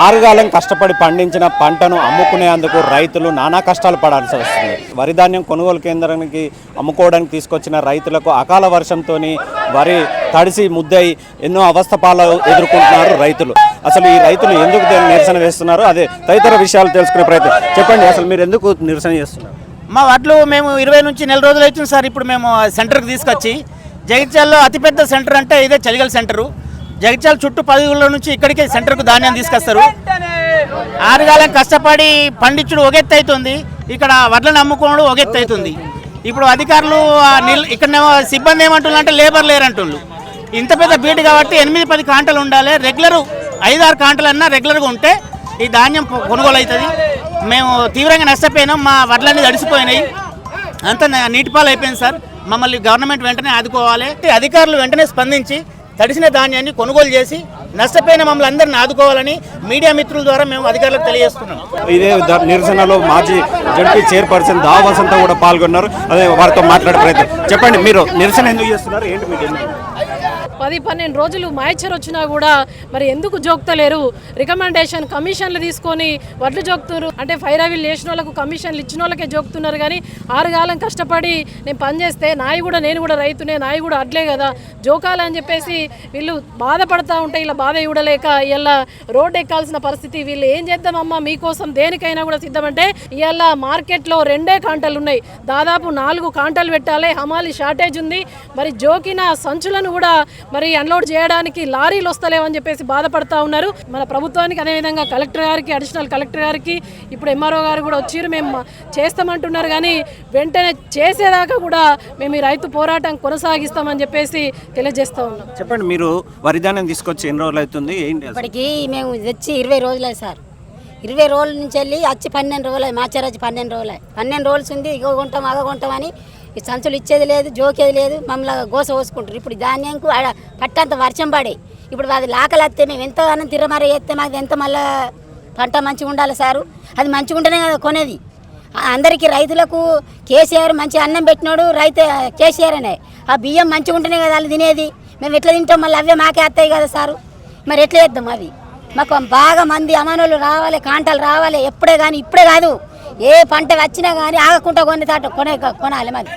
ఆరుగాలం కష్టపడి పండించిన పంటను అమ్ముకునేందుకు రైతులు నానా కష్టాలు పడాల్సి వస్తుంది. వరి ధాన్యం కొనుగోలు కేంద్రానికి అమ్ముకోవడానికి తీసుకొచ్చిన రైతులకు అకాల వర్షంతో వరి తడిసి ముద్దై ఎన్నో అవస్థపాలు ఎదుర్కొంటున్నారు రైతులు. అసలు ఈ రైతులు ఎందుకు నిరసన వేస్తున్నారు, అదే తదితర విషయాలు తెలుసుకునే ప్రయత్నం. చెప్పండి, అసలు మీరు ఎందుకు నిరసన చేస్తున్నారు? మా వడ్లు మేము 20 నుంచి నెల రోజులు అవుతుంది సార్. ఇప్పుడు మేము సెంటర్కి తీసుకొచ్చి, జగిత్యాలలో అతిపెద్ద సెంటర్ అంటే ఇదే చలిగల్ సెంటరు. జగిత్యాల చుట్టూ 10 ఊళ్ళ నుంచి ఇక్కడికి సెంటర్కు ధాన్యం తీసుకొస్తారు. ఆరుగాలం కష్టపడి పండించుడు ఒక ఎత్తు అవుతుంది, ఇక్కడ వడ్లను అమ్ముకోవడం ఒక ఎత్తు అవుతుంది. ఇప్పుడు అధికారులు ఇక్కడ సిబ్బంది ఏమంటున్నారంటే లేబర్ లేరంటున్నారు. ఇంత పెద్ద బీటు కాబట్టి 8-10 కాంటలు ఉండాలి, రెగ్యులర్ 5-6 కాంటలు అన్నా రెగ్యులర్గా ఉంటే ఈ ధాన్యం కొనుగోలు అవుతుంది. మేము తీవ్రంగా నష్టపోయినాం, మా వడ్లన్నీ తడిసిపోయినాయి, అంతా నీటిపాలు అయిపోయింది సార్. మమ్మల్ని గవర్నమెంట్ వెంటనే ఆదుకోవాలి. అధికారులు వెంటనే స్పందించి తడిసిన ధాన్యాన్ని కొనుగోలు చేసి నష్టపోయిన మమ్మల్ని అందరిని ఆదుకోవాలని మీడియా మిత్రుల ద్వారా మేము అధికారులకు తెలియజేస్తున్నాం. ఇదే నిరసనలో మాజీ జడ్పీ చైర్పర్సన్ దా వసంత కూడా పాల్గొన్నారు. అదే వారితో మాట్లాడే ప్రయత్నం. చెప్పండి, మీరు నిరసన ఎందుకు చేస్తున్నారు, ఏంటి మీకు? 10-12 రోజులు మాయిచర్ వచ్చినా కూడా మరి ఎందుకు జోక్తలేరు? రికమెండేషన్ కమిషన్లు తీసుకొని వడ్లు జోక్తున్నారు అంటే ఫైరావిల్ చేసిన వాళ్ళకు కమిషన్లు ఇచ్చిన వాళ్ళకే జోక్తున్నారు. కానీ ఆరుగాలం కష్టపడి నేను పనిచేస్తే నేను కూడా రైతునే, నాయి కూడా అడ్లే కదా జోకాలని చెప్పేసి వీళ్ళు బాధపడతా ఉంటే ఇలా బాధ ఇవ్వలేక ఇలా రోడ్డు ఎక్కాల్సిన పరిస్థితి. వీళ్ళు ఏం చేద్దామమ్మా మీకోసం దేనికైనా కూడా సిద్ధమంటే ఇవాళ మార్కెట్లో 2 కాంటలు ఉన్నాయి, దాదాపు 4 కాంటలు పెట్టాలి. హమాలి షార్టేజ్ ఉంది. మరి జోకిన సంచులను కూడా మరి అన్లోడ్ చేయడానికి లారీలు వస్తలేవని చెప్పేసి బాధపడతా ఉన్నారు. మన ప్రభుత్వానికి, అదేవిధంగా కలెక్టర్ గారికి, అడిషనల్ కలెక్టర్ గారికి, ఇప్పుడు ఎంఆర్ఓ గారు కూడా వచ్చి మేము చేస్తామంటున్నారు. కానీ వెంటనే చేసేదాకా కూడా మేము ఈ రైతు పోరాటం కొనసాగిస్తామని చెప్పేసి తెలియజేస్తా ఉన్నాం. చెప్పండి, మీరు వరి ధాన్యం తీసుకొచ్చి ఎన్ని రోజులు అవుతుంది? ఇప్పటికి మేము తెచ్చి 20 రోజులు సార్. 20 రోజుల నుంచి వెళ్ళి వచ్చి 12 రోజులు, మార్చారు 12 రోజులు. 12 రోజులు ఉంది, ఇగో కొంటాం అగ కొంటామని ఈ సంచులు ఇచ్చేది లేదు, జోకేది లేదు, మమ్మల్ని గోస పోసుకుంటారు. ఇప్పుడు ధాన్యంకు పట్టంత వర్షం పడే, ఇప్పుడు అది లాకలు వస్తే మేము ఎంతగానో తిరమర చేస్తే మాకు ఎంత మళ్ళీ పంట మంచిగా ఉండాలి సారు. అది మంచిగా ఉంటేనే కదా కొనేది. అందరికీ రైతులకు కేసీఆర్ మంచి అన్నం పెట్టినాడు, రైతు కేసీఆర్ అనే. ఆ బియ్యం మంచిగా ఉంటేనే కదా వాళ్ళు తినేది. మేము ఎట్లా తింటాం? మళ్ళీ అవే మాకే వస్తాయి కదా సారు. మరి ఎట్లా చేద్దాం? అవి మాకు బాగా మంది అమానోళ్ళు రావాలి, కాంటలు రావాలి. ఎప్పుడే కానీ ఇప్పుడే కాదు, ఏ పంట వచ్చినా కానీ ఆగకుండా కొనాలి. మరి